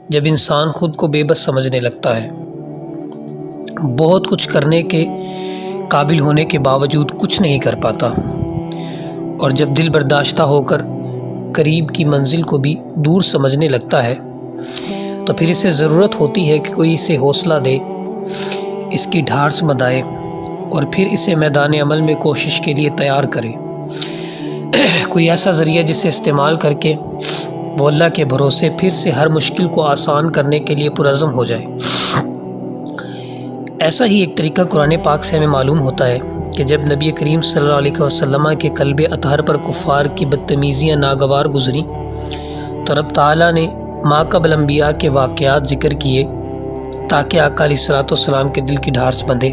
جب انسان خود کو بے بس سمجھنے لگتا ہے، بہت کچھ کرنے کے قابل ہونے کے باوجود کچھ نہیں کر پاتا، اور جب دل برداشتہ ہو کر قریب کی منزل کو بھی دور سمجھنے لگتا ہے، تو پھر اسے ضرورت ہوتی ہے کہ کوئی اسے حوصلہ دے، اس کی ڈھارس بندھائے اور پھر اسے میدان عمل میں کوشش کے لیے تیار کرے، کوئی ایسا ذریعہ جسے استعمال کر کے وہ اللہ کے بھروسے پھر سے ہر مشکل کو آسان کرنے کے لیے پرعزم ہو جائے۔ ایسا ہی ایک طریقہ قرآن پاک سے ہمیں معلوم ہوتا ہے کہ جب نبی کریم صلی اللہ علیہ وسلم کے قلب اطہر پر کفار کی بدتمیزیاں ناگوار گزری تو رب تعالیٰ نے ما قبل انبیاء کے واقعات ذکر کیے تاکہ آقا علیہ الصلوۃ والسلام کے دل کی ڈھارس بندھے۔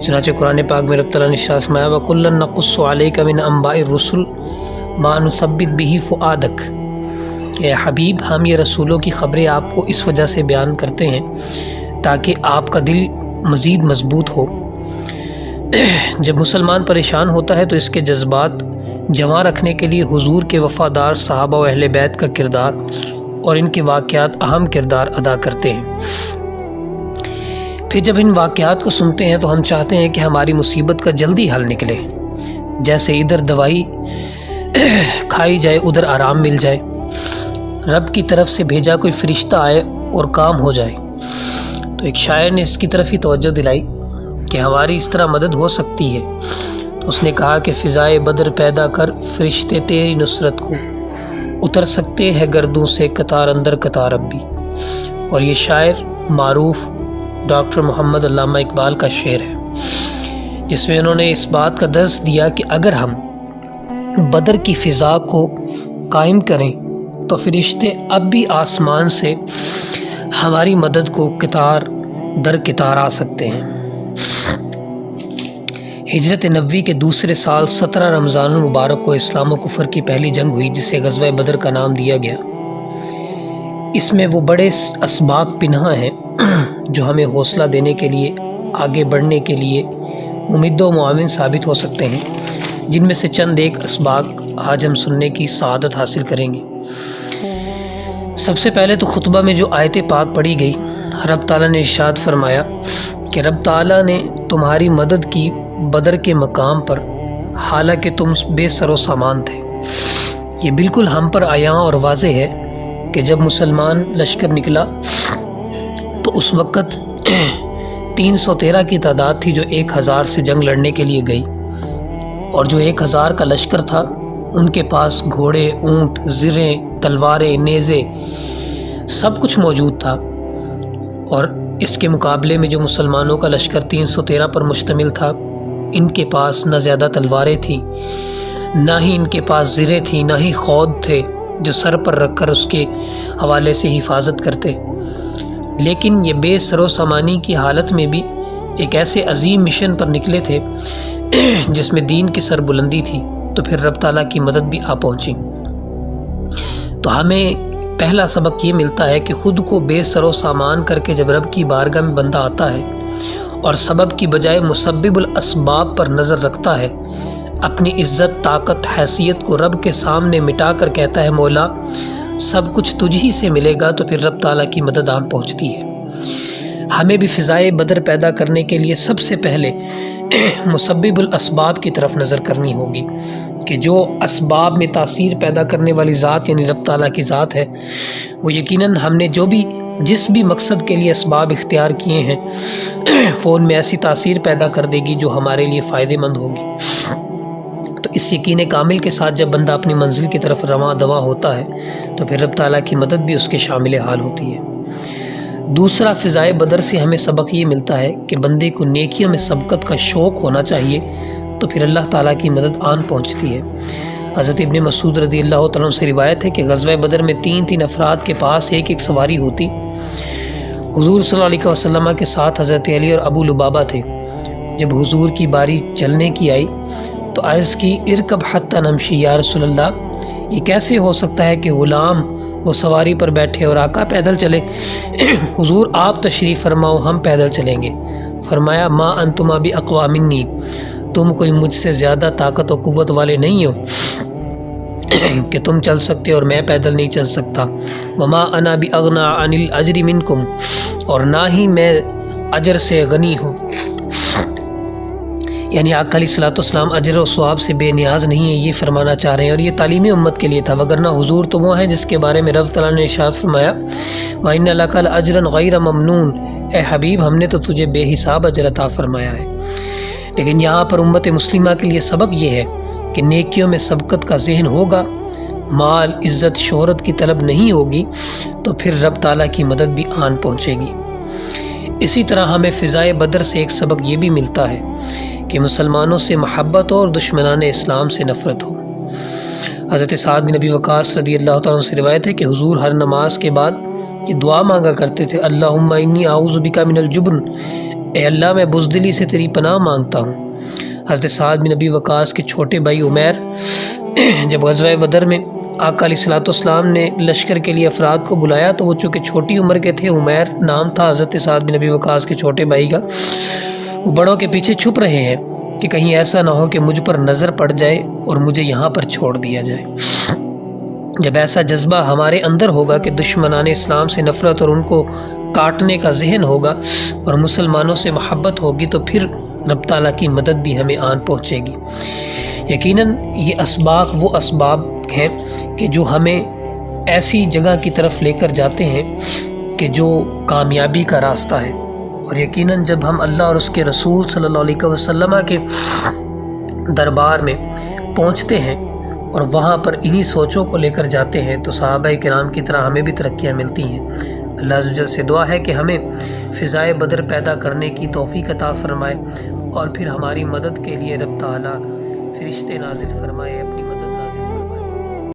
چنانچہ قرآن پاک میں رب تعالیٰ نے ارشاد فرمایا وَكُلًّا نَقُصُّ عَلَيْكَ مِنْ أَنبَاءِ الرُّسُلِ مَا نُثَبِّتُ بِهِ فُؤَادَكَ، کہ اے حبیب ہم یہ رسولوں کی خبریں آپ کو اس وجہ سے بیان کرتے ہیں تاکہ آپ کا دل مزید مضبوط ہو۔ جب مسلمان پریشان ہوتا ہے تو اس کے جذبات جمع رکھنے کے لیے حضور کے وفادار صحابہ و اہل بیت کا کردار اور ان کے واقعات اہم کردار ادا کرتے ہیں۔ پھر جب ان واقعات کو سنتے ہیں تو ہم چاہتے ہیں کہ ہماری مصیبت کا جلدی حل نکلے، جیسے ادھر دوائی کھائی جائے ادھر آرام مل جائے، رب کی طرف سے بھیجا کوئی فرشتہ آئے اور کام ہو جائے۔ تو ایک شاعر نے اس کی طرف ہی توجہ دلائی کہ ہماری اس طرح مدد ہو سکتی ہے، تو اس نے کہا کہ فضائے بدر پیدا کر فرشتے تیری نصرت کو، اتر سکتے ہیں گردوں سے قطار اندر قطار اب بھی۔ اور یہ شاعر معروف ڈاکٹر محمد علامہ اقبال کا شعر ہے، جس میں انہوں نے اس بات کا درس دیا کہ اگر ہم بدر کی فضا کو قائم کریں تو فرشتے اب بھی آسمان سے ہماری مدد کو قطار در قطار آ سکتے ہیں۔ ہجرت نبوی کے دوسرے سال 17 رمضان المبارک کو اسلام و کفر کی پہلی جنگ ہوئی جسے غزوہ بدر کا نام دیا گیا۔ اس میں وہ بڑے اسباب پنہاں ہیں جو ہمیں حوصلہ دینے کے لیے، آگے بڑھنے کے لیے ممد و معاون ثابت ہو سکتے ہیں، جن میں سے چند ایک اسباب آج ہم سننے کی سعادت حاصل کریں گے۔ سب سے پہلے تو خطبہ میں جو آیت پاک پڑھی گئی، رب تعالیٰ نے ارشاد فرمایا کہ رب تعالیٰ نے تمہاری مدد کی بدر کے مقام پر حالانکہ تم بے سر و سامان تھے۔ یہ بالکل ہم پر عیاں اور واضح ہے کہ جب مسلمان لشکر نکلا تو اس وقت 313 کی تعداد تھی جو 1000 سے جنگ لڑنے کے لیے گئی، اور جو 1000 کا لشکر تھا ان کے پاس گھوڑے، اونٹ، زریں، تلواریں، نیزے سب کچھ موجود تھا، اور اس کے مقابلے میں جو مسلمانوں کا لشکر 313 پر مشتمل تھا، ان کے پاس نہ زیادہ تلواریں تھیں، نہ ہی ان کے پاس زریں تھیں، نہ ہی خود تھے جو سر پر رکھ کر اس کے حوالے سے حفاظت کرتے۔ لیکن یہ بے سر و سامانی کی حالت میں بھی ایک ایسے عظیم مشن پر نکلے تھے جس میں دین کی سر بلندی تھی، تو پھر رب تعالیٰ کی مدد بھی آ پہنچی۔ تو ہمیں پہلا سبق یہ ملتا ہے کہ خود کو بے سر و سامان کر کے جب رب کی بارگاہ میں بندہ آتا ہے اور سبب کی بجائے مسبب الاسباب پر نظر رکھتا ہے، اپنی عزت، طاقت، حیثیت کو رب کے سامنے مٹا کر کہتا ہے مولا سب کچھ تجھ ہی سے ملے گا، تو پھر رب تعالیٰ کی مدد آن پہنچتی ہے۔ ہمیں بھی فضائے بدر پیدا کرنے کے لیے سب سے پہلے مسبب الاسباب کی طرف نظر کرنی ہوگی کہ جو اسباب میں تاثیر پیدا کرنے والی ذات یعنی رب تعالیٰ کی ذات ہے، وہ یقیناً ہم نے جس بھی مقصد کے لیے اسباب اختیار کیے ہیں وہ ان میں ایسی تاثیر پیدا کر دے گی جو ہمارے لیے فائدہ مند ہوگی۔ تو اس یقین کامل کے ساتھ جب بندہ اپنی منزل کی طرف رواں دواں ہوتا ہے تو پھر رب تعالیٰ کی مدد بھی اس کے شامل حال ہوتی ہے۔ دوسرا، فضائے بدر سے ہمیں سبق یہ ملتا ہے کہ بندے کو نیکیوں میں سبقت کا شوق ہونا چاہیے، تو پھر اللہ تعالیٰ کی مدد آن پہنچتی ہے۔ حضرت ابن مسعود رضی اللہ تعالیٰ عنہ سے روایت ہے کہ غزوہ بدر میں 3 افراد کے پاس ایک سواری ہوتی۔ حضور صلی اللہ علیہ وسلم کے ساتھ حضرت علی اور ابو لبابہ تھے۔ جب حضور کی باری چلنے کی آئی تو عرض کی ارکب حتی نمشی یا رسول اللہ، یہ کیسے ہو سکتا ہے کہ غلام وہ سواری پر بیٹھے اور آقا پیدل چلے؟ حضور آپ تشریف فرماؤ، ہم پیدل چلیں گے۔ فرمایا ما انتما باقوی منی، تم کوئی مجھ سے زیادہ طاقت و قوت والے نہیں ہو۔ کہ تم چل سکتے اور میں پیدل نہیں چل سکتا. وما انا باغنا عن الاجر منکم، اور نہ ہی میں اجر سے غنی ہوں. یعنی آقا علیہ الصلوۃ والسلام اجر و ثواب سے بے نیاز نہیں ہے، یہ فرمانا چاہ رہے ہیں. اور یہ تعلیم امت کے لیے تھا، وگرنہ حضور تو وہ ہیں جس کے بارے میں رب تعالیٰ نے ارشاد فرمایا وَإِنَّ لَكَ لَأَجْرًا غَيْرَ مَمْنُونٍ، اے حبیب ہم نے تو تجھے بے حساب اجر عطا فرمایا ہے. لیکن یہاں پر امت مسلمہ کے لیے سبق یہ ہے کہ نیکیوں میں سبقت کا ذہن ہوگا، مال عزت شہرت کی طلب نہیں ہوگی، تو پھر رب تعالیٰ کی مدد بھی آن پہنچے گی. اسی طرح ہمیں فضائے بدر سے ایک سبق یہ بھی ملتا ہے کہ مسلمانوں سے محبت ہو اور دشمنان اسلام سے نفرت ہو. حضرت سعد بن ابی وقاص رضی اللہ تعالیٰ عنہ سے روایت ہے کہ حضور ہر نماز کے بعد یہ دعا مانگا کرتے تھے اللہم انی اعوذ بک من الجبن، اے اللہ میں بزدلی سے تیری پناہ مانگتا ہوں. حضرت سعد بن ابی وقاص کے چھوٹے بھائی عمیر جب غزوہ بدر میں آقا علیہ الصلوۃ والسلام نے لشکر کے لیے افراد کو بلایا تو وہ چونکہ چھوٹی عمر کے تھے، عمیر نام تھا حضرت سعد بن ابی وقاص کے چھوٹے بھائی کا، وہ بڑوں کے پیچھے چھپ رہے ہیں کہ کہیں ایسا نہ ہو کہ مجھ پر نظر پڑ جائے اور مجھے یہاں پر چھوڑ دیا جائے. جب ایسا جذبہ ہمارے اندر ہوگا کہ دشمنان اسلام سے نفرت اور ان کو کاٹنے کا ذہن ہوگا اور مسلمانوں سے محبت ہوگی، تو پھر رب تعالیٰ کی مدد بھی ہمیں آن پہنچے گی. یقیناً یہ اسباق وہ اسباب ہیں کہ جو ہمیں ایسی جگہ کی طرف لے کر جاتے ہیں کہ جو کامیابی کا راستہ ہے. اور یقیناً جب ہم اللہ اور اس کے رسول صلی اللہ علیہ وسلم کے دربار میں پہنچتے ہیں اور وہاں پر انہی سوچوں کو لے کر جاتے ہیں تو صحابہ کرام کی طرح ہمیں بھی ترقیاں ملتی ہیں. اللہ عز و جل سے دعا ہے کہ ہمیں فضائے بدر پیدا کرنے کی توفیق عطا فرمائے اور پھر ہماری مدد کے لیے رب تعالیٰ فرشتے نازل فرمائے، اپنی